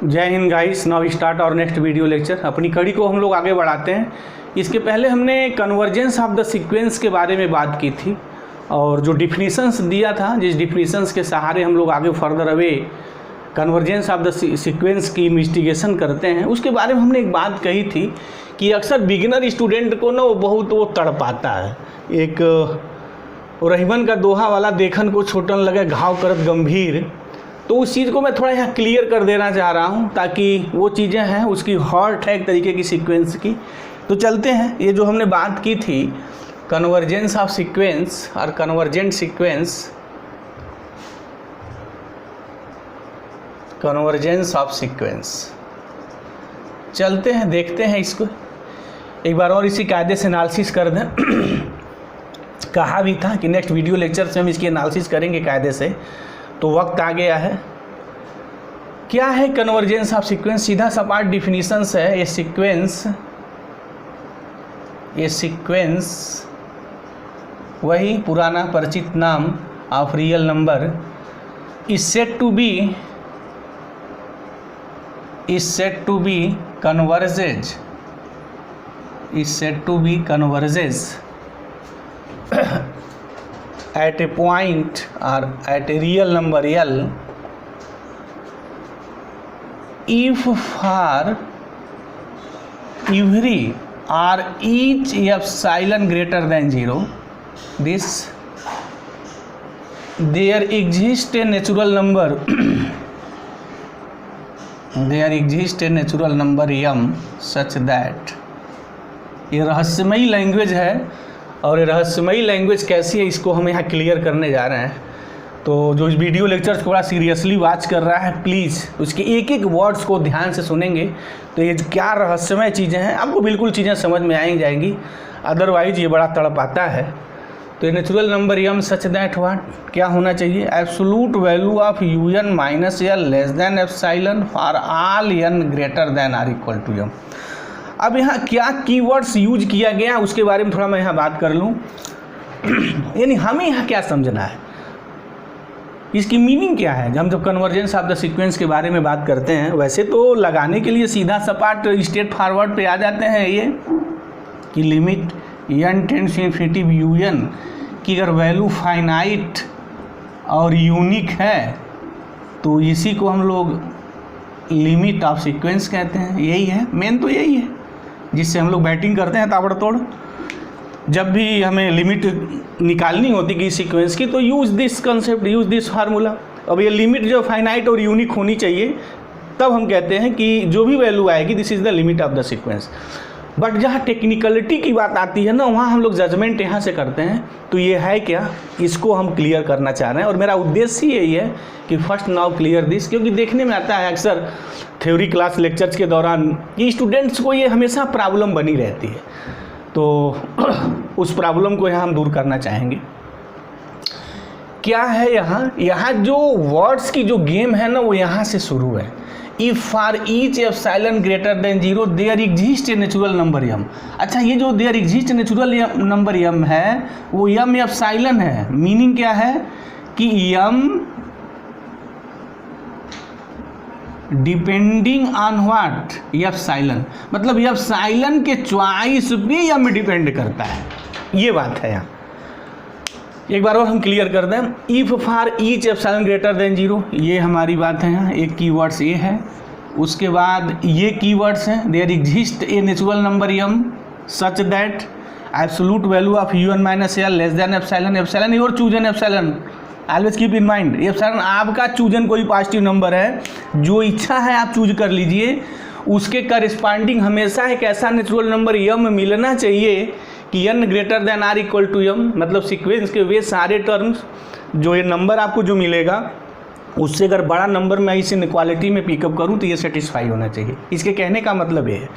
जय Hind guys. Now start और next video lecture. अपनी कड़ी को हम लोग आगे बढ़ाते हैं। इसके पहले हमने कन्वर्जेंस ऑफ द सीक्वेंस के बारे में बात की थी और जो डिफिनीशंस दिया था, जिस डिफिनीशंस के सहारे हम लोग आगे further away convergence of the sequence की इन्वेस्टिगेशन करते हैं, उसके बारे में हमने एक बात कही थी कि अक्सर बिगिनर स्टूडेंट को ना वो तड़पाता है। एक रहीमन का दोहा वाला देखन को छोटन लगे घाव करत गंभीर, तो उस चीज़ को मैं थोड़ा यहाँ क्लियर कर देना चाह रहा हूँ ताकि वो चीज़ें हैं उसकी हॉट है एक तरीके की सीक्वेंस की। तो चलते हैं, ये जो हमने बात की थी कन्वर्जेंस ऑफ सीक्वेंस और convergent sequence, convergence of sequence, चलते हैं देखते हैं इसको एक बार और इसी कायदे से एनालिसिस कर दें। कहा भी था कि नेक्स्ट वीडियो लेक्चर से हम इसकी एनालिसिस करेंगे कायदे से, तो वक्त आ गया है। क्या है कन्वर्जेंस ऑफ सीक्वेंस? सीधा सपाट डिफिनीशंस है। ये सीक्वेंस वही पुराना परिचित नाम of real number is said to be converges at a point or at a real number L if for every or each epsilon greater than 0 there exists a natural number m such that, ये रहस्यमयी language है और ये रहस्यमयी language कैसी है इसको हम यहाँ क्लियर करने जा रहे हैं। तो जो इस वीडियो लेक्चर को बड़ा सीरियसली वॉच कर रहा है, प्लीज़ उसके एक एक वर्ड्स को ध्यान से सुनेंगे तो ये जो क्या रहस्यमय चीज़ें हैं आपको बिल्कुल चीज़ें समझ में आई जाएंगी, अदरवाइज ये बड़ा तड़पाता है। तो ये natural number m such that what, क्या होना चाहिए? Absolute value of un minus l less than epsilon for all n greater than are equal to m। अब यहाँ क्या कीवर्ड्स यूज किया गया उसके बारे में थोड़ा मैं यहाँ बात कर लूँ। यानी हमें यहाँ क्या समझना है, इसकी मीनिंग क्या है हम जब कन्वर्जेंस ऑफ द सीक्वेंस के बारे में बात करते हैं। वैसे तो लगाने के लिए सीधा सपाट स्ट्रेट फॉरवर्ड पे आ जाते हैं ये कि limit n tends to infinity un की अगर वैल्यू फाइनाइट और यूनिक है तो इसी को हम लोग लिमिट ऑफ सीक्वेंस कहते हैं। यही है मेन, तो यही है जिससे हम लोग बैटिंग करते हैं ताबड़तोड़। जब भी हमें लिमिट निकालनी होती कि सीक्वेंस की तो use this concept, use this formula. अब ये लिमिट जो फाइनाइट और यूनिक होनी चाहिए तब हम कहते हैं कि जो भी वैल्यू आएगी this is the limit of the sequence. But जहाँ टेक्निकलिटी की बात आती है ना, वहाँ हम लोग जजमेंट यहाँ से करते हैं। तो ये है क्या, इसको हम क्लियर करना चाह रहे हैं और मेरा उद्देश्य यही है कि फर्स्ट नाउ क्लियर दिस, क्योंकि देखने में आता है अक्सर थ्योरी क्लास लेक्चर्स के दौरान कि स्टूडेंट्स को ये हमेशा प्रॉब्लम बनी रहती है। तो उस प्रॉब्लम को यहाँ हम दूर करना चाहेंगे। क्या है यहाँ जो वर्ड्स की जो गेम है ना वो यहाँ से शुरू है। If for each epsilon greater than 0 there exist a natural number m। अच्छा, ये जो there exist natural number m है वो m एप्सिलॉन है। मीनिंग क्या है कि m depending on what, epsilon, मतलब एप्सिलॉन के चॉइस पे m डिपेंड करता है। ये बात है यहाँ, एक बार और हम क्लियर कर दें। If for each epsilon greater than 0, ये हमारी बात है यहाँ। एक कीवर्ड्स ये है, उसके बाद ये कीवर्ड्स हैं there exist a natural number m such that absolute value of un minus l less than epsilon. Epsilon your chosen epsilon, always keep in mind epsilon आपका चूजन कोई पॉजिटिव नंबर है, जो इच्छा है आप चूज कर लीजिए। उसके करस्पॉन्डिंग हमेशा एक ऐसा नेचुरल नंबर m मिलना चाहिए कि n greater than are equal to m, मतलब सीक्वेंस के वे सारे टर्म्स जो ये नंबर आपको जो मिलेगा उससे अगर बड़ा नंबर मैं इस इनक्वालिटी में पिकअप करूं तो ये सेटिस्फाई होना चाहिए। इसके कहने का मतलब ये है।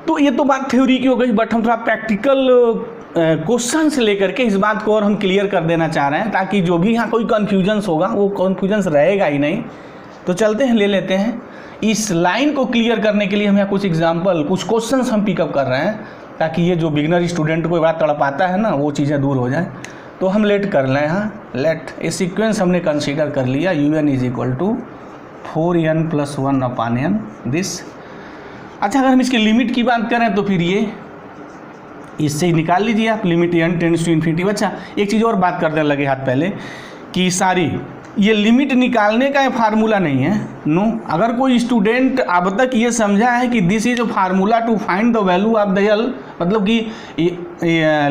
तो ये तो बात थ्योरी की हो गई, बट हम थोड़ा प्रैक्टिकल क्वेश्चन से लेकर के इस बात को और हम क्लियर कर देना चाह रहे हैं ताकि जो भी यहाँ कोई कन्फ्यूजन्स होगा वो कन्फ्यूजन्स रहेगा ही नहीं। तो चलते हैं, ले लेते हैं। इस लाइन को क्लियर करने के लिए हम यहाँ कुछ एग्जाम्पल, कुछ क्वेश्चंस हम पिकअप कर रहे हैं ताकि ये जो बिगनर स्टूडेंट को बड़ा तड़पाता है ना वो चीज़ें दूर हो जाए। तो हम लेट कर लें यहाँ, लेट ए सीक्वेंस हमने कंसीडर कर लिया, un is equal to 4n + 1/n this. अच्छा, अगर हम इसकी लिमिट की बात करें तो फिर ये इससे ही निकाल लीजिए आप, limit n tends to infinity. अच्छा, एक चीज़ और बात करने लगे हाथ पहले कि सारी ये लिमिट निकालने का फार्मूला नहीं है, नो। अगर कोई स्टूडेंट अब तक ये समझा है कि this is a formula to find the value of the L, मतलब कि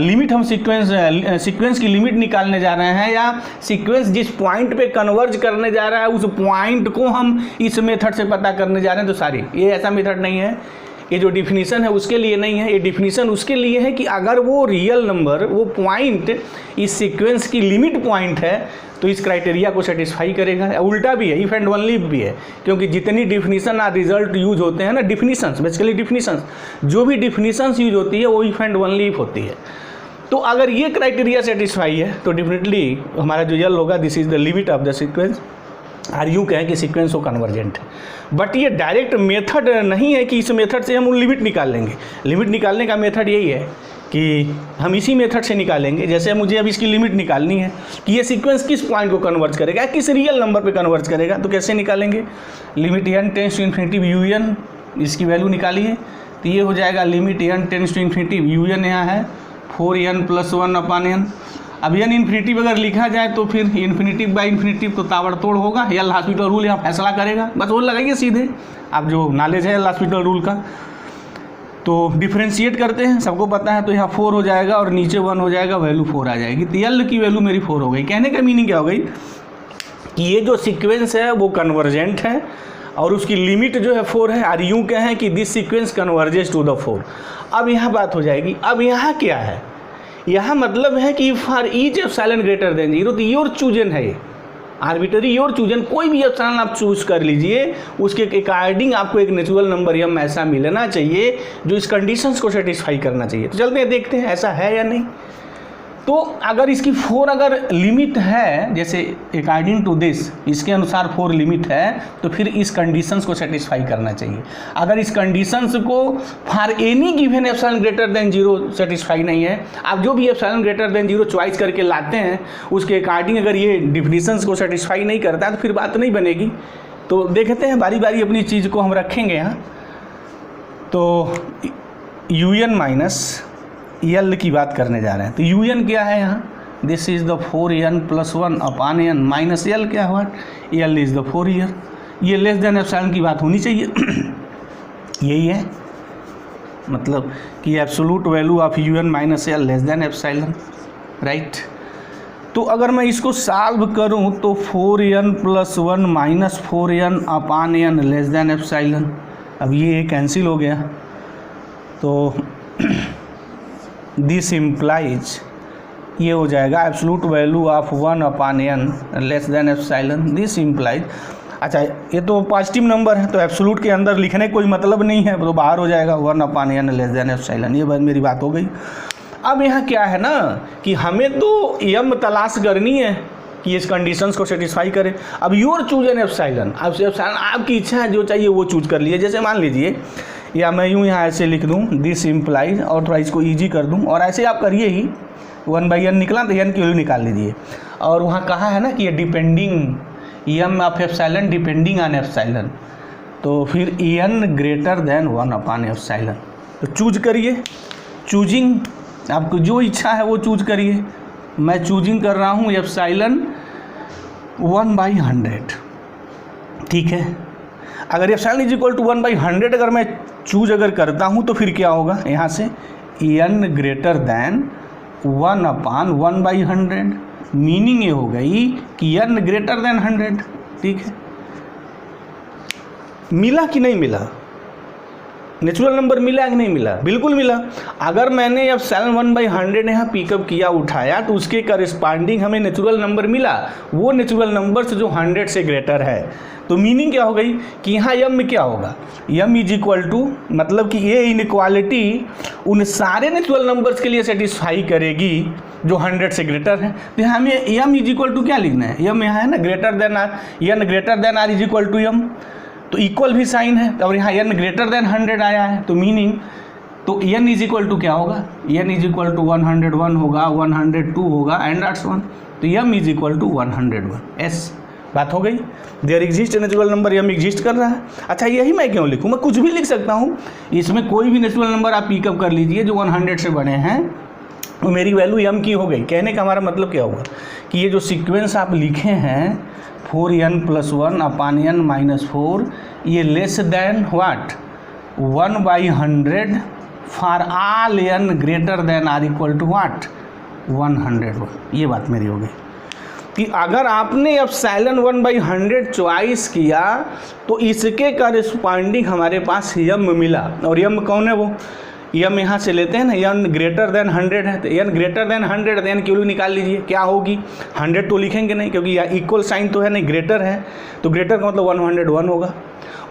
लिमिट हम सीक्वेंस की लिमिट निकालने जा रहे हैं, या सीक्वेंस जिस पॉइंट पे कन्वर्ज करने जा रहा है उस पॉइंट को हम इस मेथड से पता करने जा रहे हैं, तो सारी ये ऐसा मेथड नहीं है। ये जो डिफिनीसन है उसके लिए नहीं है, ये डिफिनीसन उसके लिए है कि अगर वो रियल नंबर, वो पॉइंट इस सीक्वेंस की लिमिट पॉइंट है तो इस क्राइटेरिया को सेटिस्फाई करेगा। उल्टा भी है, इफ एंड ओनली इफ भी है, क्योंकि जितनी डिफिनीसन और रिजल्ट यूज होते हैं ना, डिफिनीशंस बेसिकली डिफिनीशंस, जो भी डिफिनीशंस यूज होती है वो इफ एंड ओनली इफ होती है। तो अगर ये क्राइटेरिया सेटिस्फाई है तो डेफिनेटली हमारा जो यल होगा this is the limit of the sequence, और यूँ कहें कि सीक्वेंस वो कन्वर्जेंट है। बट ये डायरेक्ट मेथड नहीं है कि इस मेथड से हम उन लिमिट निकाल लेंगे। लिमिट निकालने का मेथड यही है कि हम इसी मेथड से निकालेंगे। जैसे मुझे अब इसकी लिमिट निकालनी है कि ये सीक्वेंस किस पॉइंट को कन्वर्ज करेगा, किस रियल नंबर पे कन्वर्ज करेगा, तो कैसे निकालेंगे? Limit n tends to infinity un, इसकी वैल्यू निकालिए तो ये हो जाएगा limit n tends to infinity un यहाँ है 4n + 1/n। अब n इन्फिनिटी अगर लिखा जाए तो फिर इन्फिनिटी बाई इन्फिनिटी तो ताबड़तोड़ होगा। एल हॉस्पिटल रूल यहाँ फैसला करेगा, बस वो लगाइए सीधे, आप जो नॉलेज है एल हॉस्पिटल रूल का। तो डिफ्रेंशिएट करते हैं, सबको पता है, तो यहाँ 4 हो जाएगा और नीचे 1 हो जाएगा, वैल्यू 4 आ जाएगी। तो एल की वैल्यू मेरी 4 हो गई। कहने का मीनिंग क्या हो गई कि ये जो सीक्वेंस है वो कन्वर्जेंट है और उसकी लिमिट जो है 4 है, और यूँ कहें कि this sequence converges to the 4। अब यहाँ बात हो जाएगी, अब यहाँ क्या है, यहाँ मतलब है कि for each epsilon greater than 0, तो योर चूजन है, ये आर्बिटरी योर चूजन, कोई भी एप्सिलॉन आप चूज कर लीजिए, उसके अकॉर्डिंग आपको एक नेचुरल नंबर यम ऐसा मिलना चाहिए जो इस कंडीशंस को सेटिस्फाई करना चाहिए। तो चलते हैं देखते हैं ऐसा है या नहीं। तो अगर इसकी 4 अगर लिमिट है, जैसे अकॉर्डिंग टू दिस इसके अनुसार 4 लिमिट है, तो फिर इस कंडीशंस को सेटिस्फाई करना चाहिए। अगर इस कंडीशंस को for any given epsilon greater than 0 satisfy नहीं है, आप जो भी एप्सिलॉन ग्रेटर देन 0 चॉइस करके लाते हैं उसके अकॉर्डिंग अगर ये डिफिनीशंस को सेटिस्फाई नहीं करता है तो फिर बात नहीं बनेगी। तो देखते हैं बारी बारी अपनी चीज़ को हम रखेंगे यहाँ। तो un माइनस यल की बात करने जा रहे हैं। तो un क्या है यहाँ, this is the 4n + 1/n minus L क्या हुआ, यल इज द 4 ईयर। ये लेस देन एप्सिलॉन की बात होनी चाहिए यही है मतलब कि absolute value of un minus L less than epsilon, right. तो अगर मैं इसको सॉल्व करूं तो 4n + 1 minus 4n/n less than epsilon. अब ये कैंसिल हो गया, तो दिस इम्प्लाइज ये हो जाएगा absolute value of 1/n less than epsilon. This implies, अच्छा ये तो पॉजिटिव नंबर है तो एब्सोलूट के अंदर लिखने कोई मतलब नहीं है, तो बाहर हो जाएगा 1/n लेस देन एप्सिलॉन। ये बात मेरी बात हो गई। अब यहाँ क्या है ना कि हमें तो यम तलाश करनी है कि इस कंडीशंस को सेटिस्फाई करे। अब योर चूज एन एप्सिलॉन, अब एप्सिलॉन आपकी इच्छा है, जो चाहिए वो चूज कर लिए। जैसे मान लीजिए या मैं यूँ यहाँ ऐसे लिख दूँ दिस इम्प्लाइज, और थोड़ा इसको ईजी कर दूँ, और ऐसे आप करिए ही 1/n निकला तो n की वैल्यू निकाल लीजिए। और वहाँ कहा है ना कि ये depending M of epsilon depending on epsilon, तो फिर n ग्रेटर देन 1/एप्सिलॉन। तो चूज करिए, चूजिंग आपको जो इच्छा है वो चूज करिए। मैं चूजिंग कर रहा हूँ एप्सिलॉन 1/100, ठीक है। अगर एप्सिलॉन इज इक्वल टू 1/100 अगर मैं चूज अगर करता हूँ तो फिर क्या होगा, यहाँ से n ग्रेटर दैन 1/100, मीनिंग ये हो गई कि n ग्रेटर देन 100, ठीक है। मिला कि नहीं मिला, नेचुरल नंबर मिला कि नहीं मिला, बिल्कुल मिला। अगर मैंने अब 1/100 यहाँ पिकअप किया उठाया तो उसके करस्पॉन्डिंग हमें नेचुरल नंबर मिला, वो नेचुरल नंबर से जो 100 से ग्रेटर है। तो मीनिंग क्या हो गई कि यहाँ यम में क्या होगा, यम इज इक्वल टू, मतलब कि ये इनइक्वालिटी उन सारे नेचुरल नंबर्स के लिए सेटिस्फाई करेगी जो 100 से ग्रेटर है। तो यहाँ हमें यम इज इक्वल टू क्या लिखना है, यम यहाँ है ना greater than R, N greater than R is equal to M, तो इक्वल भी साइन है और यहाँ n ग्रेटर देन 100 आया है, तो मीनिंग तो n इज इक्वल टू क्या होगा, n इज इक्वल टू 101 होगा, 102 होगा एंड दैट्स 1, तो m is equal to 101, s बात हो गई। There exist natural number M exist कर रहा है। अच्छा यही मैं क्यों लिखूँ, मैं कुछ भी लिख सकता हूँ, इसमें कोई भी नेचुरल नंबर आप पिकअप कर लीजिए जो 100 से बड़े हैं, तो मेरी वैल्यू यम की हो गई। कहने का हमारा मतलब क्या हुआ कि ये जो सीक्वेंस आप लिखे हैं 4n+1 अपान n -4, ये less than what 1/100 for all n greater than are equal to what 101। ये बात मेरी हो गई कि अगर आपने एप्सिलॉन 1/100 चॉइस किया तो इसके करस्पॉन्डिंग हमारे पास यम मिला। और यम कौन है, वो यम यहाँ से लेते हैं ना, n ग्रेटर देन 100 है, तो n ग्रेटर देन 100 n की वैल्यू निकाल लीजिए क्या होगी। 100 तो लिखेंगे नहीं क्योंकि यहाँ इक्वल साइन तो है नहीं, ग्रेटर है, तो ग्रेटर का मतलब 101 होगा,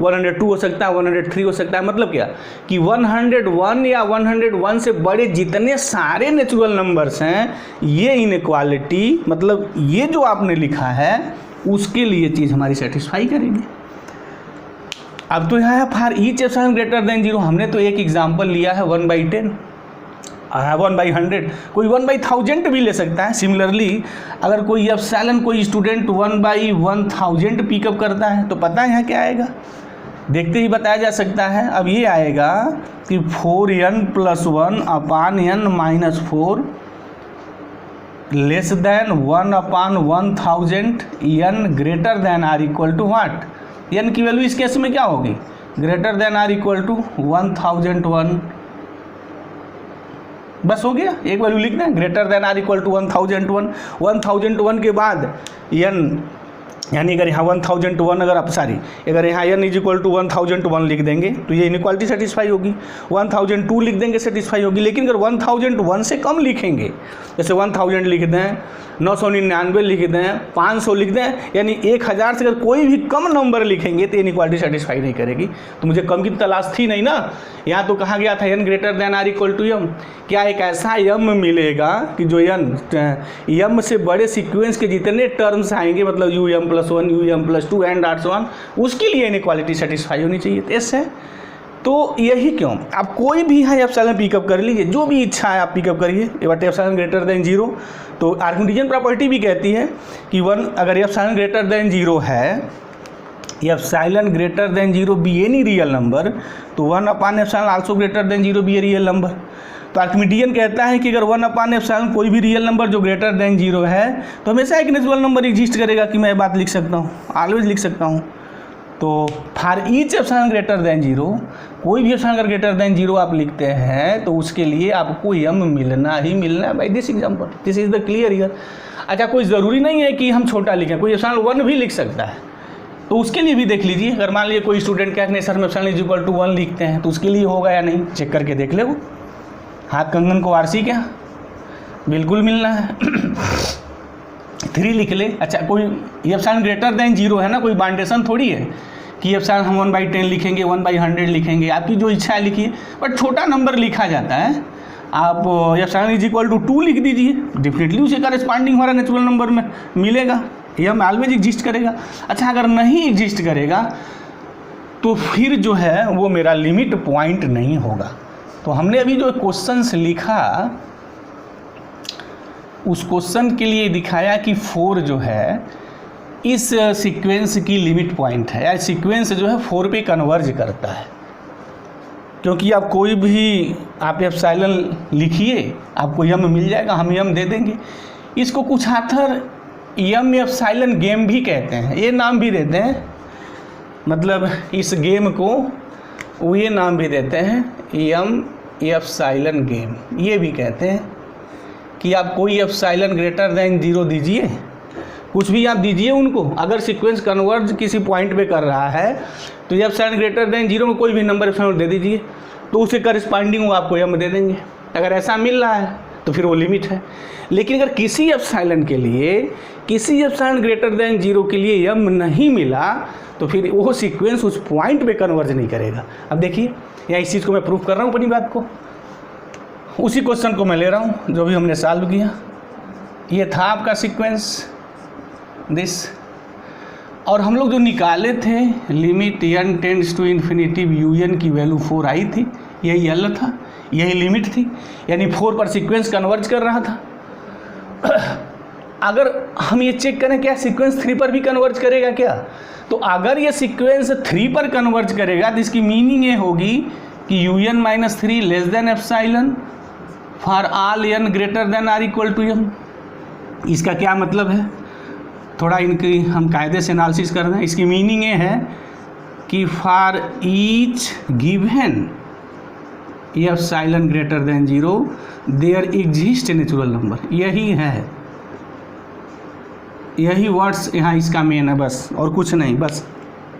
102 हो सकता है, 103 हो सकता है। मतलब क्या कि 101 या 101 से बड़े जितने सारे नेचुरल नंबर्स हैं, ये इनइक्वालिटी मतलब ये जो आपने लिखा है उसके लिए चीज़ हमारी सेटिस्फाई करेगी। अब तो यहाँ है for each epsilon greater than 0, हमने तो एक एग्जांपल लिया है 1/10, 1/100, कोई 1/1000 भी ले सकता है। सिमिलरली अगर कोई एप्सिलॉन कोई स्टूडेंट 1/1000 पिकअप करता है तो पता है यहाँ क्या आएगा, देखते ही बताया जा सकता है। अब ये आएगा कि 4n+1 upon n -4 less than 1/1000 n greater than are equal to what, n की वैल्यू इस केस में क्या होगी, greater than are equal to 1001। बस हो गया, एक वैल्यू लिखना है greater than are equal to 1001। 1001 के बाद n, यानी अगर यहाँ 1001 अगर आप अगर यहाँ n = 1001 लिख देंगे तो ये इनइक्वालिटी सेटिस्फाई होगी। 1002 लिख देंगे सेटिस्फाई होगी। लेकिन अगर 1001 से कम लिखेंगे, जैसे 1000 लिख दें, 999 लिख दें, 500 लिख दें, यानी 1000 से अगर कोई भी कम नंबर लिखेंगे तो इनइक्वालिटी सेटिस्फाई नहीं करेगी। तो मुझे कम की तलाश थी नहीं ना, यहाँ तो कहा गया था n greater than are equal to M. क्या एक ऐसा यम मिलेगा कि जो यम से बड़े सीक्वेंस के जितने टर्म्स आएंगे, मतलब um+1 um+2 एंड आर्ट्स 1, उसके लिए इनइक्वालिटी सेटिस्फाई होनी चाहिए। तो ऐसे तो यही क्यों, आप कोई भी है एप्सिलॉन पिकअप कर लीजिए, जो भी इच्छा है आप पिकअप करिए, बट एप्सिलॉन ग्रेटर देन 0। तो आर्किमिडीयन प्रॉपर्टी भी कहती है कि अगर एप्सिलॉन ग्रेटर देन 0 है, epsilon greater than 0 be any real number, तो 1/एप्सिलॉन also greater than 0 be a real number. तो आर्किमिडीयन कहता है कि अगर 1/एप्सिलॉन कोई भी रियल नंबर जो ग्रेटर देन 0 है, तो हमेशा एक नेचुरल नंबर एग्जिस्ट करेगा कि मैं बात लिख सकता हूँ, ऑलवेज लिख सकता हूँ। तो for each epsilon greater than 0, कोई भी एप्सिलॉन अगर ग्रेटर देन 0 आप लिखते हैं तो उसके लिए आपको यम मिलना ही मिलना है by this example. This is the clear here. अच्छा, कोई ज़रूरी नहीं है कि हम छोटा लिखें, कोई एप्सिलॉन 1 भी लिख सकता है, तो उसके लिए भी देख लीजिए। अगर मान लीजिए कोई स्टूडेंट क्या नहीं सर मैं एप्सिलॉन = 1 लिखते हैं, तो उसके लिए होगा या नहीं, चेक करके देख ले। वो हाथ कंगन को आरसी क्या बिल्कुल मिलना है 3 लिख ले। अच्छा, कोई एप्सिलॉन ग्रेटर देन 0 है ना, कोई बाउंडेशन थोड़ी है कि एप्सिलॉन हम 1/10 लिखेंगे, 1/100 लिखेंगे, आपकी जो इच्छा है लिखिए, बट छोटा नंबर लिखा जाता है। आप एप्सिलॉन = 2 लिख दीजिए, डेफिनेटली उसे करस्पॉन्डिंग हमारा नेचुरल नंबर में मिलेगा, यह ऑलवेज एग्जिस्ट करेगा। अच्छा, अगर नहीं एग्जिस्ट करेगा तो फिर जो है वो मेरा लिमिट पॉइंट नहीं होगा। तो हमने अभी जो क्वेश्चंस लिखा उस क्वेश्चन के लिए दिखाया कि 4 जो है इस सीक्वेंस की लिमिट पॉइंट है, या सीक्वेंस जो है 4 पे कन्वर्ज करता है। क्योंकि आप कोई भी आप एप्सिलॉन लिखिए, आपको यम मिल जाएगा, हम यम दे देंगे। इसको कुछ ऑथर यम एप्सिलॉन गेम भी कहते हैं, ये नाम भी देते हैं, मतलब इस गेम को वो ये नाम भी देते हैं यम एप्सिलॉन गेम, ये भी कहते हैं कि आप कोई एप्सिलॉन ग्रेटर देन 0 दीजिए, कुछ भी आप दीजिए उनको, अगर सीक्वेंस कन्वर्ज किसी पॉइंट पे कर रहा है तो एप्सिलॉन ग्रेटर देन 0 में कोई भी नंबर एप्सिलॉन दे दीजिए, तो उसके करस्पॉन्डिंग वो आपको यम दे देंगे। अगर ऐसा मिल रहा है तो फिर वो लिमिट है। लेकिन अगर किसी एप्सिलॉन के लिए, किसी एप्सिलॉन ग्रेटर देन 0 के लिए यम नहीं मिला तो फिर वो सीक्वेंस उस पॉइंट पे कन्वर्ज नहीं करेगा। अब देखिए यहाँ इस चीज़ को मैं प्रूफ कर रहा हूँ अपनी बात को, उसी क्वेश्चन को मैं ले रहा हूँ जो भी हमने सॉल्व किया। ये था आपका सीक्वेंस दिस, और हम लोग जो निकाले थे limit n tends to infinity un की वैल्यू 4 आई थी, यही l था, यही लिमिट थी, यानी 4 पर सीक्वेंस कन्वर्ज कर रहा था। अगर हम ये चेक करें क्या सीक्वेंस 3 पर भी कन्वर्ज करेगा क्या, तो अगर ये सीक्वेंस 3 पर कन्वर्ज करेगा तो इसकी मीनिंग ये होगी कि UN-3 less than epsilon for all n greater than are equal to m। इसका क्या मतलब है, थोड़ा इनकी हम कायदे से एनालिसिस कर रहे हैं। इसकी मीनिंग ये है कि for each given epsilon greater than 0 there exist natural number. यही है, यही वर्ड्स यहाँ इसका मेन है बस, और कुछ नहीं, बस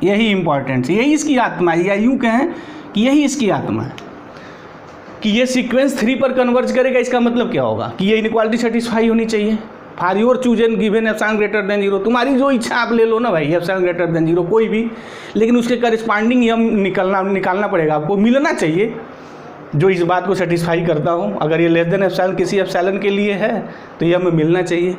यही इम्पॉर्टेंट है, यही इसकी आत्मा है, या यूँ कहें कि यही इसकी आत्मा है कि ये सीक्वेंस 3 पर कन्वर्ज करेगा। इसका मतलब क्या होगा कि ये इनइक्वालिटी सेटिस्फाई होनी चाहिए। For your choose an given epsilon greater than 0, तुम्हारी जो इच्छा आप ले लो ना भाई, एप्सिलॉन ग्रेटर देन 0 कोई भी, लेकिन उसके करस्पॉन्डिंग यम निकालना पड़ेगा, आपको मिलना चाहिए जो इस बात को सेटिस्फाई करता हो। अगर ये लेस देन एप्सिलॉन किसी एप्सिलॉन के लिए है तो यम मिलना चाहिए।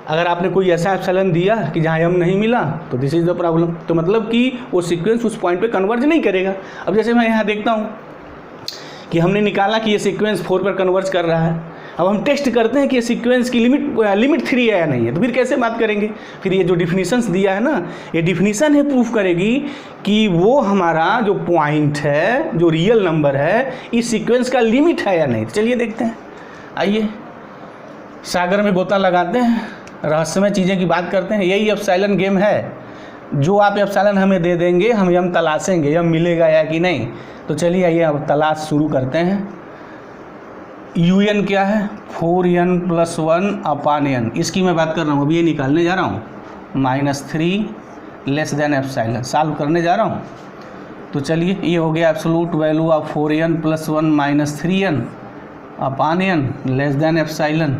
अगर आपने कोई ऐसा एप्सिलॉन दिया कि जहाँ यम नहीं मिला तो दिस इज़ द प्रॉब्लम। तो मतलब कि वो सीक्वेंस उस पॉइंट पे कन्वर्ज नहीं करेगा। अब जैसे मैं यहाँ देखता हूँ कि हमने निकाला कि ये सीक्वेंस 4 पर कन्वर्ज कर रहा है। अब हम टेस्ट करते हैं कि ये सीक्वेंस की लिमिट 3 है या नहीं है, तो फिर कैसे बात करेंगे। फिर ये जो डिफिनीशंस दिया है ना, ये डिफिनीशन है प्रूफ करेगी कि वो हमारा जो पॉइंट है, जो रियल नंबर है, इस सीक्वेंस का लिमिट है या नहीं। चलिए देखते हैं, आइए सागर में गोता लगाते हैं, रहस्यमय चीज़ें की बात करते हैं। यही एप्सिलॉन गेम है, जो आप एप्सिलॉन हमें दे देंगे हम यम तलाशेंगे, यम मिलेगा या कि नहीं। तो चलिए आइए अब तलाश शुरू करते हैं। UN क्या है, 4n+1/n, इसकी मैं बात कर रहा हूँ, अब ये निकालने जा रहा हूँ। -3 लेस देन एप्सिलॉन सॉल्व करने जा रहा हूँ। तो चलिए ये हो गया absolute value of 4n+1 -3n/n less than epsilon.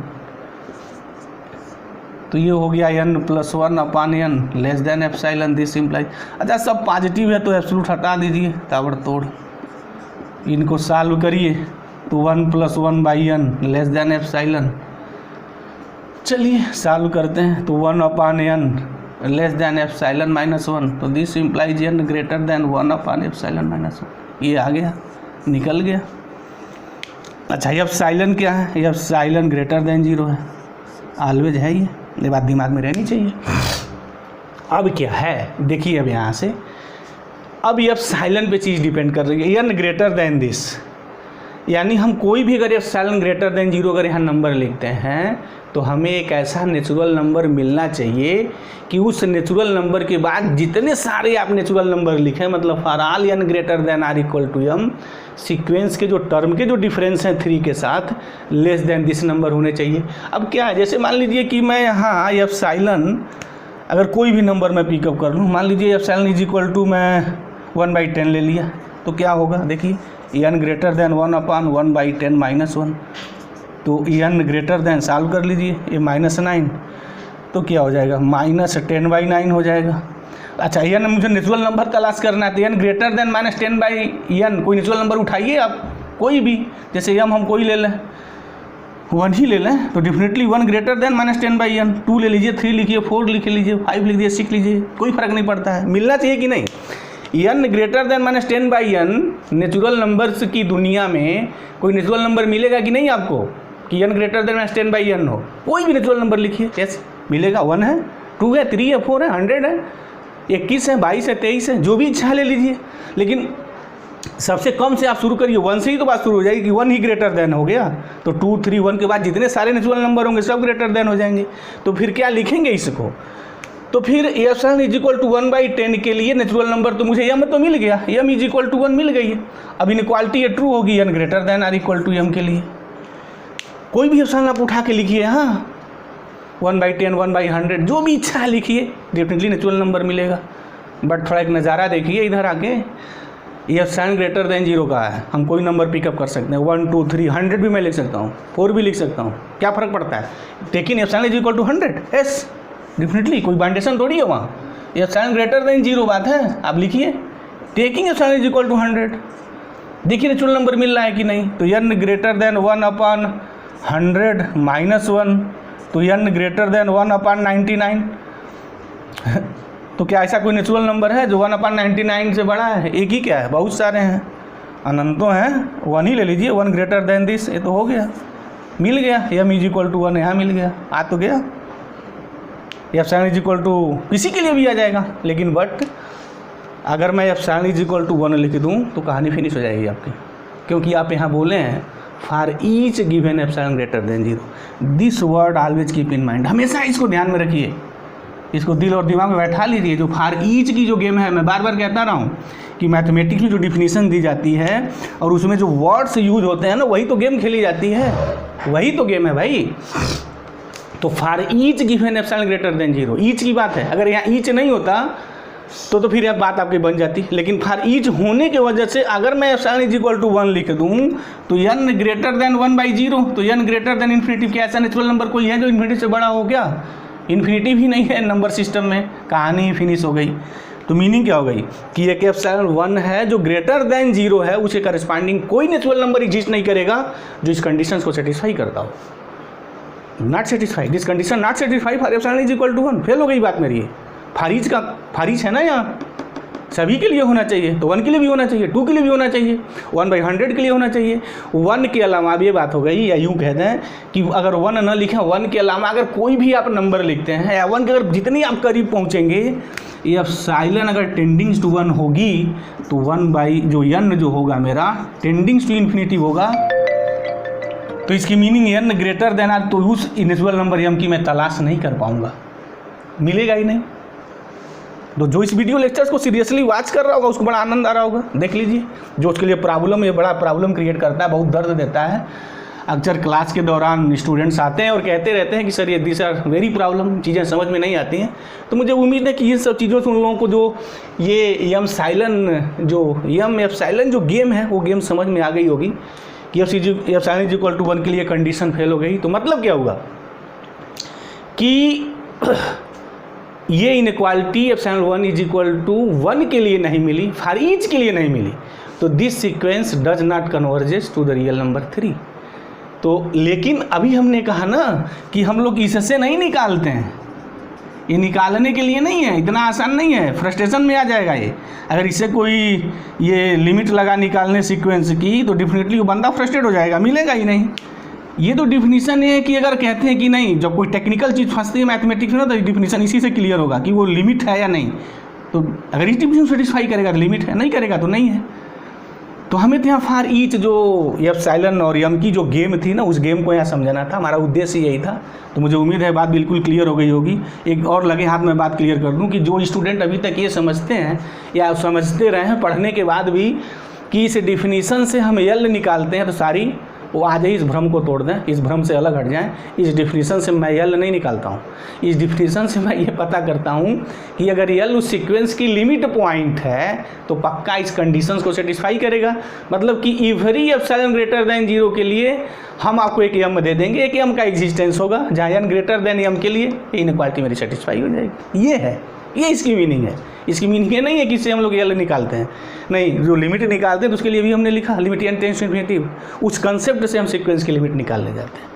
तो ये हो गया n+1/n less than epsilon. This implies, अच्छा सब पॉजिटिव है तो एब्सोल्यूट हटा दीजिए ताबड़तोड़, इनको सॉल्व करिए तो 1+1/n लेस देन एप्सिलॉन। चलिए सॉल्व करते हैं, तो 1/n लेस देन एप्सिलॉन -1, तो this implies n greater than 1/एप्सिलॉन -1। ये आ गया, निकल गया। अच्छा ये एप्सिलॉन क्या है, ये एप्सिलॉन ग्रेटर देन 0 है, ऑलवेज है ये बात दिमाग में रहनी चाहिए। अब क्या है देखिए, अब यहाँ से अब ये एप्सिलॉन पे चीज़ डिपेंड कर रही है, n ग्रेटर देन दिस, यानी हम कोई भी अगर एप्सिलॉन ग्रेटर देन 0 अगर यहाँ नंबर लिखते हैं तो हमें एक ऐसा नेचुरल नंबर मिलना चाहिए कि उस नेचुरल नंबर के बाद जितने सारे आप नेचुरल नंबर लिखें, मतलब for all n greater than are equal to m, sequence के जो टर्म के जो डिफरेंस हैं 3 के साथ लेस देन दिस नंबर होने चाहिए। अब क्या है, जैसे मान लीजिए कि मैं यहाँ एप्सिलॉन अगर कोई भी नंबर मैं पिकअप कर लूँ, मान लीजिए एप्सिलॉन इज इक्वल टू मैं 1/10 ले लिया, तो क्या होगा देखिए, n ग्रेटर देन 1/1/10 -1, तो n ग्रेटर देन सॉल्व कर लीजिए, ये -9, तो क्या हो जाएगा -10/9 हो जाएगा। अच्छा n मुझे नेचुरल नंबर तलाश करना है, तो n ग्रेटर देन -10/n, कोई नेचुरल नंबर उठाइए आप कोई भी, जैसे m हम कोई ले लें, 1 ही ले लें, तो डेफिनेटली 1 ग्रेटर देन -10/n, 2 ले लीजिए, 3 लिखिए, 4 लिख लीजिए, 5 लिख दीजिए, 6 लीजिए, कोई फ़र्क नहीं पड़ता है, मिलना चाहिए कि नहीं। n greater then -10/n natural numbers की दुनिया में कोई नेचुरल नंबर मिलेगा कि नहीं आपको, कि n ग्रेटर देन -10/n हो, कोई भी नेचुरल नंबर लिखिए, यस मिलेगा। 1 है, 2 है, 3 है, 4 है, 100 है, 21 है, 22 है, 23 है, जो भी इच्छा ले लीजिए, लेकिन सबसे कम से आप शुरू करिए, 1 से ही तो बात शुरू हो जाएगी कि 1 ही ग्रेटर देन हो गया, तो 2, 3, 1 के बाद जितने सारे नेचुरल नंबर होंगे सब ग्रेटर देन हो जाएंगे। तो फिर क्या लिखेंगे इसको, तो फिर एप्सिलॉन इज इक्वल टू 1/10 के लिए नेचुरल नंबर तो मुझे m तो मिल गया, m इज इक्वल टू 1 मिल गई है। अब इनइक्वालिटी ये ट्रू होगी n greater than are equal to m के लिए। कोई भी एप्सिलॉन आप उठा के लिखिए, हाँ 1/10, 1/100, जो भी इच्छा है लिखिए, डेफिनेटली नेचुरल नंबर मिलेगा। बट थोड़ा एक नज़ारा देखिए इधर आके, ये एप्सिलॉन ग्रेटर देन 0 का है, हम कोई नंबर पिकअप कर सकते हैं, 1, 2, 3, 100 भी मैं लिख सकता हूँ, 4 भी लिख सकता हूँ, क्या फ़र्क पड़ता है, लेकिन epsilon is equal to 100, yes definitely कोई बाउंडेशन थोड़ी है वहाँ, एप्सिलॉन ग्रेटर देन 0 बात है, आप लिखिए taking epsilon is equal to 100, देखिए नेचुरल नंबर मिल रहा है कि नहीं, तो n ग्रेटर देन 1/100 -1, तो n ग्रेटर देन 1/99 तो क्या ऐसा कोई नेचुरल नंबर है जो 1/99 से बड़ा है, एक ही क्या है, बहुत सारे हैं, अनंतों हैं, 1 ही ले लीजिए, 1 ग्रेटर देन दिस, ये तो हो गया, मिल गया, m इज इक्वल टू 1 यहाँ मिल गया, आ तो गया। एप्सिलॉन इज इक्वल टू इसी के लिए भी आ जाएगा, लेकिन बट अगर मैं एप्सिलॉन इज इक्वल टू 1 लिख दूँ तो कहानी फिनिश हो जाएगी आपकी, क्योंकि आप यहाँ बोले हैं for each given epsilon greater than 0। This word always keep in mind, हमेशा इसको ध्यान में रखिए, इसको दिल और दिमाग में बैठा लीजिए। जो फॉर ईच की जो गेम है, मैं बार बार कहता रहा हूँ कि मैथमेटिक्स में जो डिफिनीशन दी जाती है और उसमें जो वर्ड्स यूज होते हैं ना, वही तो गेम खेली जाती है, वही तो गेम है भाई। तो for each given epsilon greater than 0, each की बात है। अगर यहाँ ईच नहीं होता तो फिर यह बात आपकी बन जाती, लेकिन फॉर ईच होने की वजह से अगर मैं एप्सिलॉन इज इक्वल टू 1 लिख दूँ तो n ग्रेटर देन 1/0, तो n ग्रेटर देन इन्फिनिटी। क्या ऐसा नेचुरल नंबर कोई है जो इन्फिनिटी से बड़ा हो? क्या इन्फिनिटी भी नहीं है नंबर सिस्टम में, कहानी ही फिनिश हो गई। तो मीनिंग क्या हो गई कि एक एप्सिलॉन 1 है जो ग्रेटर देन 0 है, उसे करस्पॉन्डिंग कोई नेचुरल नंबर एग्जिस्ट नहीं करेगा जो इस कंडीशन को सेटिस्फाई करता हो। Not satisfy, this condition not satisfy for epsilon is equal to 1। Fail हो गई बात मेरी। फारिज का फारिज है ना, यहाँ सभी के लिए होना चाहिए, तो 1 के लिए भी होना चाहिए, 2 के लिए भी होना चाहिए, 1/100 के लिए होना चाहिए। 1 के अलावा अब ये बात हो गई, या यूँ कहते हैं कि अगर 1 न लिखें, 1 के अलावा अगर कोई भी आप नंबर लिखते हैं या 1 के अगर जितनी आप करीब पहुँचेंगे, ये एप्सिलॉन अगर टेंडिंग्स टू 1 होगी तो 1 जो n जो होगा मेरा टेंडिंग्स टू इन्फिनिटी होगा। तो इसकी meaning n greater than or, तो उस नेचुरल नंबर m की मैं तलाश नहीं कर पाऊँगा, मिलेगा ही नहीं। तो जो इस वीडियो लेक्चर्स को सीरियसली वॉच कर रहा होगा उसको बड़ा आनंद आ रहा होगा, देख लीजिए। जो उसके लिए प्रॉब्लम, ये बड़ा प्रॉब्लम क्रिएट करता है, बहुत दर्द देता है। अक्सर क्लास के दौरान स्टूडेंट्स आते हैं और कहते रहते हैं कि सर ये दिस आर वेरी प्रॉब्लम, चीज़ें समझ में नहीं आती हैं। तो मुझे उम्मीद है कि ये सब चीज़ों से उन लोगों को जो ये एम एप्सिलॉन जो गेम है वो गेम समझ में आ गई होगी कि एप्सिलॉन इज इक्वल टू 1 के लिए कंडीशन फेल हो गई। तो मतलब क्या होगा कि ये inequality epsilon 1 is equal to 1 के लिए नहीं मिली, फॉर ईच के लिए नहीं मिली, तो this sequence does not converges to the real number 3। तो लेकिन अभी हमने कहा ना कि हम लोग इससे नहीं निकालते हैं, ये निकालने के लिए नहीं है, इतना आसान नहीं है, फ्रस्ट्रेशन में आ जाएगा ये। अगर इससे कोई ये लिमिट लगा निकालने सीक्वेंस की तो डेफिनेटली वो बंदा फ्रस्ट्रेट हो जाएगा, मिलेगा ही नहीं। ये तो डिफिनीशन है कि अगर कहते हैं कि नहीं, जब कोई टेक्निकल चीज़ फंसती है मैथमेटिक्स में ना, तो डिफिनीशन इसी से क्लियर होगा कि वो लिमिट है या नहीं। तो अगर इस डिफिनीशन सेटिस्फाई करेगा तो लिमिट है, नहीं करेगा तो नहीं है। तो हमें तो यहाँ फॉर ईच जो एप्सिलॉन और m की जो गेम थी ना, उस गेम को यहाँ समझाना था, हमारा उद्देश्य यही था। तो मुझे उम्मीद है बात बिल्कुल क्लियर हो गई होगी। एक और लगे हाथ में बात क्लियर कर दूँ कि जो स्टूडेंट अभी तक ये समझते हैं या समझते रहे हैं पढ़ने के बाद भी कि इस डिफिनीशन से हम l निकालते हैं, तो सारी वो आज ही इस भ्रम को तोड़ दें, इस भ्रम से अलग हट जाएं। इस डिफिनीशन से मैं l नहीं निकालता हूँ, इस डिफिनीशन से मैं ये पता करता हूँ कि अगर l उस सीक्वेंस की लिमिट पॉइंट है तो पक्का इस कंडीशंस को सेटिस्फाई करेगा। मतलब कि एवरी एप्सिलॉन ग्रेटर देन 0 के लिए हम आपको एक m दे देंगे, एक m का एग्जिस्टेंस होगा, जहाँ n ग्रेटर देन m के लिए इनइक्वालिटी मेरी सेटिस्फाई हो जाएगी। ये है, ये इसकी मीनिंग है। इसकी मीनिंग ये नहीं है कि इससे हम लोग l निकालते हैं, नहीं, जो लिमिट निकालते हैं तो उसके लिए भी हमने लिखा limit n tends to infinity, उस कंसेप्ट से हम सीक्वेंस की लिमिट निकालने जाते हैं।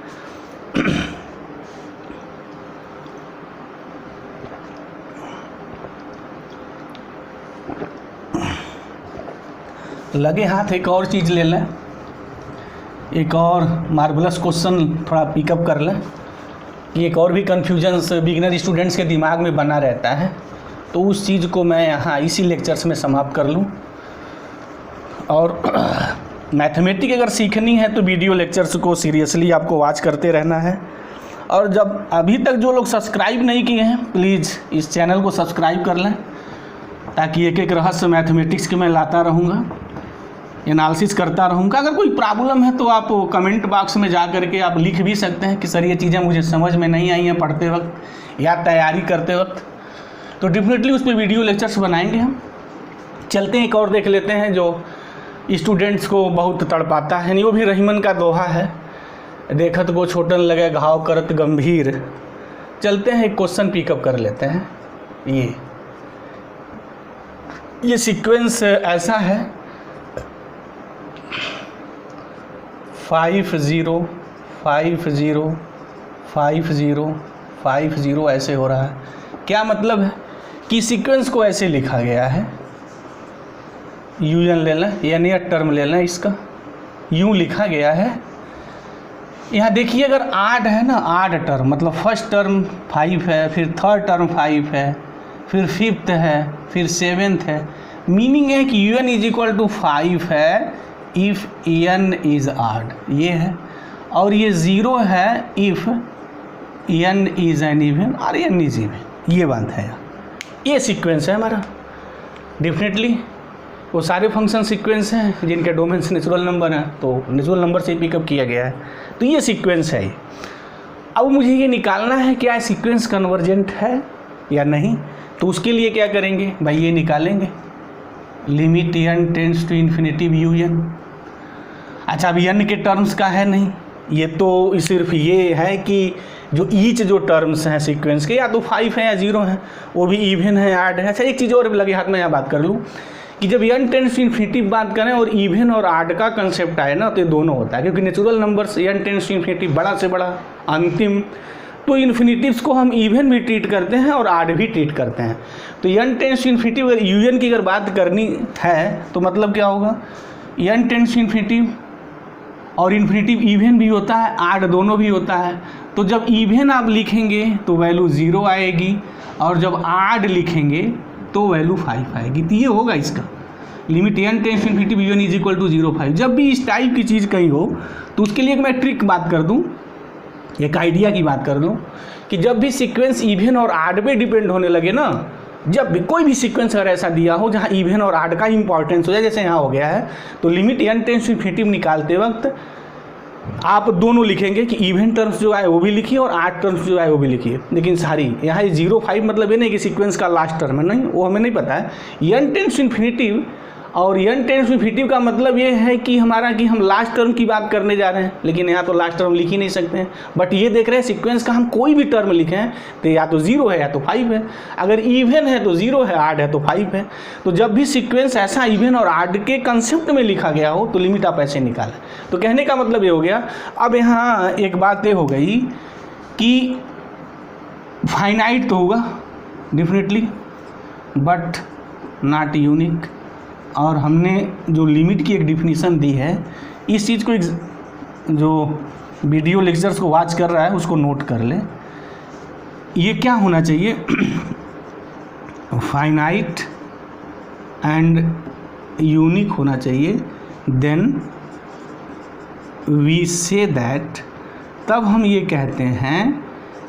लगे हाथ एक और चीज़ ले लें, एक और मार्वलस क्वेश्चन थोड़ा पिकअप कर लें कि एक और भी कन्फ्यूजन्स बिगिनर स्टूडेंट्स के दिमाग में बना रहता है, तो उस चीज़ को मैं यहाँ इसी लेक्चर्स में समाप्त कर लूँ। और मैथमेटिक अगर सीखनी है तो वीडियो लेक्चर्स को सीरियसली आपको वॉच करते रहना है। और जब अभी तक जो लोग सब्सक्राइब नहीं किए हैं, प्लीज़ इस चैनल को सब्सक्राइब कर लें, ताकि एक एक रहस्य मैथमेटिक्स के मैं लाता रहूँगा, एनालिसिस करता रहूँगा। अगर कोई प्रॉब्लम है तो आप कमेंट बॉक्स में जा करके आप लिख भी सकते हैं कि सर ये चीज़ें मुझे समझ में नहीं आई हैं पढ़ते वक्त या तैयारी करते वक्त, तो डेफिनेटली उस पर वीडियो लेक्चर्स बनाएंगे हम। चलते हैं एक और देख लेते हैं जो स्टूडेंट्स को बहुत तड़पाता है, नहीं वो भी रहीमन का दोहा है, देखत को छोटन लगे घाव करत गंभीर। चलते हैं एक क्वेश्चन पिकअप कर लेते हैं। ये सीक्वेंस ऐसा है 5 0 5 0 5 0 5 0 ऐसे हो रहा है। क्या मतलब है कि सीक्वेंस को ऐसे लिखा गया है, यूजन ले लें यानी टर्म ले लें, इसका यूँ लिखा गया है यहाँ देखिए अगर आड है ना, आड टर्म मतलब फर्स्ट टर्म 5 है, फिर थर्ड टर्म 5 है, फिर फिफ्थ है, फिर सेवेंथ है, मीनिंग है कि un इज इक्वल टू 5 है इफ़ n इज़ आड, ये है। और ये 0 है if n is an even और n इज इवन, ये बात है। ये सीक्वेंस है हमारा। डेफिनेटली वो सारे फंक्शन सीक्वेंस हैं जिनके डोमेन्स नेचुरल नंबर हैं, तो नेचुरल नंबर से पिकअप किया गया है, तो ये सीक्वेंस है। अब मुझे ये निकालना है क्या सीक्वेंस कन्वर्जेंट है या नहीं। तो उसके लिए क्या करेंगे भाई, ये निकालेंगे limit n tends to infinity un। अच्छा अब n के टर्म्स का है नहीं, ये तो सिर्फ ये है कि जो ईच जो टर्म्स हैं सीक्वेंस के या तो 5 है या 0 है, वो भी इवन है, ऐड है। अच्छा एक चीज़ और लगे हाथ में यहाँ बात कर लूँ कि जब n टेंड्स टू इन्फिनिटी बात करें और इवन और आड का कंसेप्ट आए ना, तो ये दोनों होता है, क्योंकि natural numbers n tends to infinity बड़ा से बड़ा अंतिम, तो इन्फिनिटिव्स को हम इवन भी ट्रीट करते हैं और आड भी ट्रीट करते हैं। तो n टेंड्स टू इन्फिनिटी अगर un की अगर बात करनी है तो मतलब क्या होगा, n टेंड्स टू इन्फिनिटी और इन्फिनिटिव इवन भी होता है, आड दोनों भी होता है। तो जब इवन आप लिखेंगे तो वैल्यू 0 आएगी, और जब आड लिखेंगे तो वैल्यू 5 आएगी। तो ये होगा इसका limit n tends to infinity un is equal to 0 5। जब भी इस टाइप की चीज़ कहीं हो तो उसके लिए एक मैं ट्रिक बात कर दूं, एक आइडिया की बात कर दूं कि जब भी सीक्वेंस इवन और आड पे डिपेंड होने लगे ना, जब भी कोई भी सीक्वेंस अगर ऐसा दिया हो जहाँ इवन और आड का इंपॉर्टेंस हो जाए, जैसे यहाँ हो गया है, तो limit n tends to infinity निकालते वक्त आप दोनों लिखेंगे कि इवन टर्म्स जो आए वो भी लिखिए और आड टर्म्स जो आए वो भी लिखिए। लेकिन सारी यहाँ 0 5 मतलब ये नहीं कि सीक्वेंस का लास्ट टर्म है, नहीं, वो हमें नहीं पता है। n टेंड्स टू इन्फिनिटी और n टेंड्स टू इन्फिनिटी का मतलब ये है कि हमारा कि हम लास्ट टर्म की बात करने जा रहे हैं, लेकिन यहाँ तो लास्ट टर्म लिख ही नहीं सकते हैं। बट ये देख रहे हैं सीक्वेंस का हम कोई भी टर्म लिखें तो या तो 0 है या तो 5 है, अगर इवन है तो 0 है, आड है तो 5 है। तो जब भी सीक्वेंस ऐसा इवन और आड के कंसेप्ट में लिखा गया हो तो लिमिट आप ऐसे निकालें। तो कहने का मतलब ये हो गया। अब यहाँ एक बात ये हो गई कि फाइनाइट तो होगा डेफिनेटली बट नॉट यूनिक, और हमने जो लिमिट की एक डिफिनीसन दी है, इस चीज़ को जो वीडियो लेक्चर्स को वॉच कर रहा है उसको नोट कर ले। ये क्या होना चाहिए, फाइनाइट एंड यूनिक होना चाहिए, देन वी से दैट, तब हम ये कहते हैं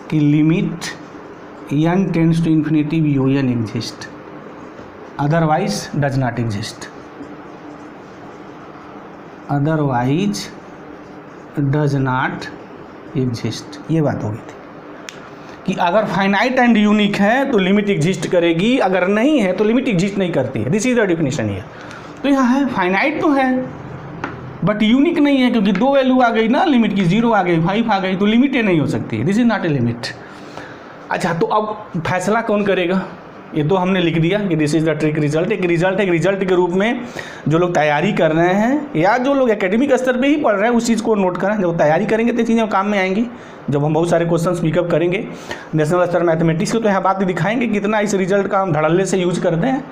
कि limit n tends to infinity un exist, otherwise does not exist, otherwise does not exist। ये बात हो गई थी कि अगर फाइनाइट एंड यूनिक है तो लिमिट एग्जिस्ट करेगी, अगर नहीं है तो लिमिट एग्जिस्ट नहीं करती है। दिस इज द डिफिनीशन है। तो यहाँ है फाइनाइट तो है बट यूनिक नहीं है, क्योंकि 2 वैल्यू आ गई ना लिमिट की, 0 आ गई 5 आ गई, तो लिमिट नहीं हो सकती है। This is not a limit. अच्छा तो अब फैसला कौन करेगा, ये तो हमने लिख दिया कि this is the trick result. एक रिजल्ट के रूप में जो लोग तैयारी कर रहे हैं या जो लोग एकेडमिक स्तर पे ही पढ़ रहे हैं उस चीज़ को नोट करें। जब तैयारी करेंगे तो चीज़ें काम में आएंगी। जब हम बहुत सारे क्वेश्चंस पिकअप करेंगे नेशनल स्तर मैथमेटिक्स के, तो यहाँ बात दिखाएंगे कितना इस रिजल्ट का हम धड़ल्ले से यूज करते हैं।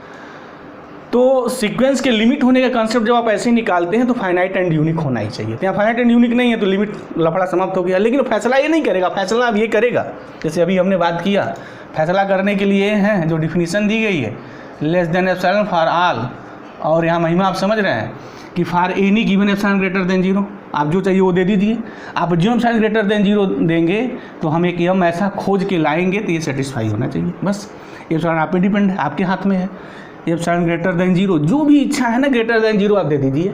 तो सीक्वेंस के लिमिट होने का कंसेप्ट जब आप ऐसे ही निकालते हैं तो फाइनाइट एंड यूनिक होना ही चाहिए। तो यहाँ फाइनाइट एंड यूनिक नहीं है तो लिमिट लफड़ा समाप्त हो गया। लेकिन फैसला ये नहीं करेगा, फैसला अब ये करेगा, जैसे अभी हमने बात किया, फैसला करने के लिए हैं जो डिफिनीसन दी गई है, less than epsilon for all. और यहाँ महिमा आप समझ रहे हैं कि for any given epsilon greater than 0, आप जो चाहिए वो दे दीजिए। आप जो एप्सिलॉन ग्रेटर देन 0 देंगे तो हम एक यम ऐसा खोज के लाएंगे तो ये सेटिस्फाई होना चाहिए। बस एप्सिलॉन आप पे डिपेंड है, आपके हाथ में है। एप्सिलॉन ग्रेटर देन 0, जो भी इच्छा है ना ग्रेटर देन 0 आप दे दीजिए।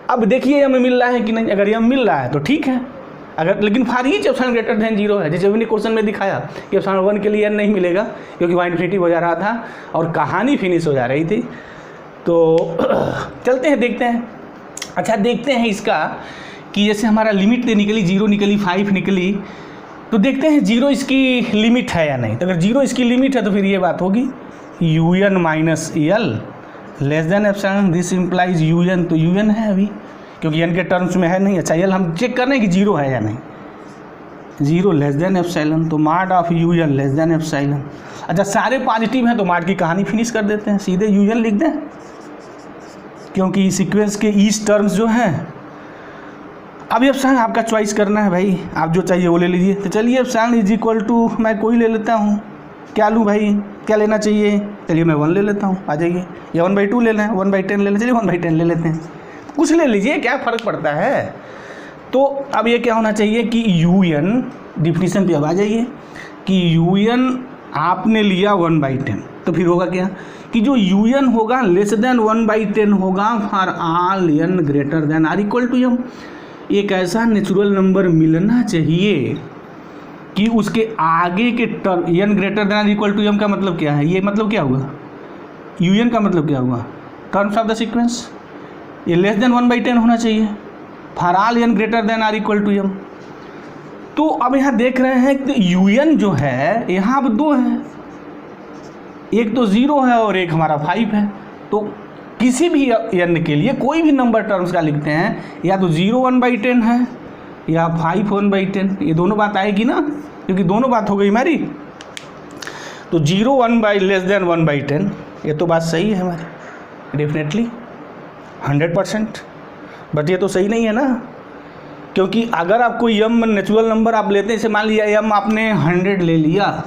अब देखिए यम मिल रहा है कि नहीं, अगर यम मिल रहा है तो ठीक है, अगर लेकिन for each epsilon greater than 0 है, जैसे मैंने क्वेश्चन में दिखाया कि एप्सिलॉन 1 के लिए n नहीं मिलेगा क्योंकि वहाँ इन्फिनिटी हो जा रहा था और कहानी फिनिश हो जा रही थी। तो चलते हैं देखते हैं। अच्छा देखते हैं इसका कि जैसे हमारा लिमिट निकली 0 निकली 5 निकली, तो देखते हैं 0 इसकी लिमिट है या नहीं। तो अगर 0 इसकी लिमिट है तो फिर ये बात होगी un minus L less than epsilon, this implies un, तो un है अभी क्योंकि n के टर्म्स में है नहीं। अच्छा एल हम चेक कर रहे हैं कि 0 है या नहीं, 0 लेस देन एप्सिलॉन, तो माड of un less than epsilon. अच्छा सारे पॉजिटिव हैं तो माड की कहानी फिनिश कर देते हैं, सीधे un लिख दें, क्योंकि सीक्वेंस के ईच टर्म्स जो हैं अभी ऑप्शन आपका चॉइस करना है भाई, आप जो चाहिए वो ले लीजिए। तो चलिए ऑप्शन इज इक्वल टू मैं कोई ले लेता हूँ, क्या लूँ भाई, क्या लेना चाहिए, चलिए मैं 1 ले लेता हूँ, आ जाइए। या 1/2 लेना है, 1/10 लेना, चलिए 1/10 ले लेते हैं, कुछ ले लीजिए, क्या फ़र्क पड़ता है। तो अब ये क्या होना चाहिए कि UN डिफिनीशन पे अब आ जाइए कि UN आपने लिया 1/10, तो फिर होगा क्या कि जो UN होगा लेस देन 1/10 होगा for all n greater than are equal to m। एक ऐसा नेचुरल नंबर मिलना चाहिए कि उसके आगे के term n greater than are equal to m का मतलब क्या है, ये मतलब क्या हुआ, UN का मतलब क्या हुआ, टर्म्स ऑफ द सीक्वेंस, ये लेस देन 1/10 होना चाहिए for all n greater than are equal to m। तो अब यहाँ देख रहे हैं कि UN जो है यहाँ अब 2 है, एक तो 0 है और एक हमारा 5 है। तो किसी भी n के लिए कोई भी नंबर टर्म्स का लिखते हैं, या तो 0 1/10 है या 5 1/10, ये दोनों बात आएगी ना, क्योंकि दोनों बात हो गई हमारी। तो 0 लेस देन 1/10, ये तो बात सही है हमारी डेफिनेटली 100%, बट ये तो सही नहीं है ना, क्योंकि अगर आप कोई m नेचुरल नंबर आप लेते हैं, जैसे मान लिया m आपने 100 ले लिया,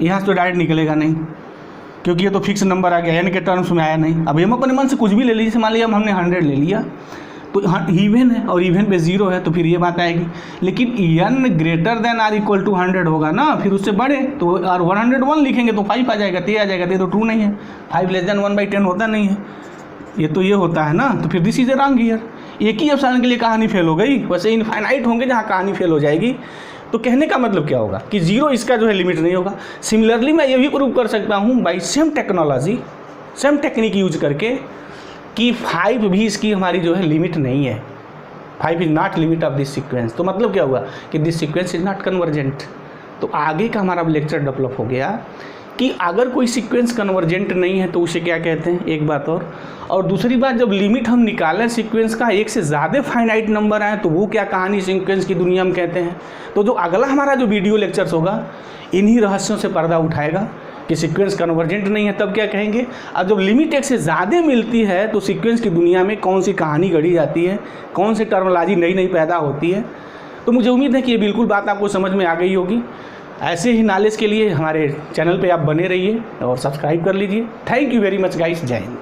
यहाँ से तो डायरेक्ट निकलेगा नहीं, क्योंकि ये तो फिक्स नंबर आ गया, n के टर्म्स में आया नहीं। अब m अपने मन से कुछ भी ले लीजिए, जैसे मान लिया हमने 100 ले लिया, तो इवन है और इवन पे 0 है, तो फिर ये बात आएगी। लेकिन n greater than are equal to 100 होगा ना, फिर उससे बड़े, तो और 101 लिखेंगे तो 5 आ जाएगा, 3 आ जाएगा, ये तो ट्रू नहीं है, 5 लेस देन 1/10 होता नहीं है, ये तो ये होता है ना। तो फिर this is a wrong here, एक ही ऑप्शन के लिए कहानी फेल हो गई, वैसे इनफाइनाइट होंगे जहाँ कहानी फेल हो जाएगी। तो कहने का मतलब क्या होगा कि 0 इसका जो है लिमिट नहीं होगा। सिमिलरली मैं ये भी प्रूव कर सकता हूँ by same technology, same technique use करके कि 5 भी इसकी हमारी जो है लिमिट नहीं है, 5 is not limit of this sequence. तो मतलब क्या हुआ कि this sequence is not convergent. तो आगे का हमारा लेक्चर डेवलप हो गया कि अगर कोई सीक्वेंस कन्वर्जेंट नहीं है तो उसे क्या कहते हैं, एक बात और दूसरी बात, जब लिमिट हम निकालें सीक्वेंस का, एक से ज़्यादा फाइनाइट नंबर आए तो वो क्या कहानी सीक्वेंस की दुनिया में कहते हैं। तो जो अगला हमारा जो वीडियो लेक्चर्स होगा इन्हीं रहस्यों से पर्दा उठाएगा कि सीक्वेंस कन्वर्जेंट नहीं है तब क्या कहेंगे, और जब लिमिट एक से ज़्यादा मिलती है तो सीक्वेंस की दुनिया में कौन सी कहानी गढ़ी जाती है, कौन सी टर्मिनोलॉजी नई नई पैदा होती है। तो मुझे उम्मीद है कि ये बिल्कुल बात आपको समझ में आ गई होगी। ऐसे ही नॉलेज के लिए हमारे चैनल पे आप बने रहिए और सब्सक्राइब कर लीजिए। Thank you very much guys, जय हिंद।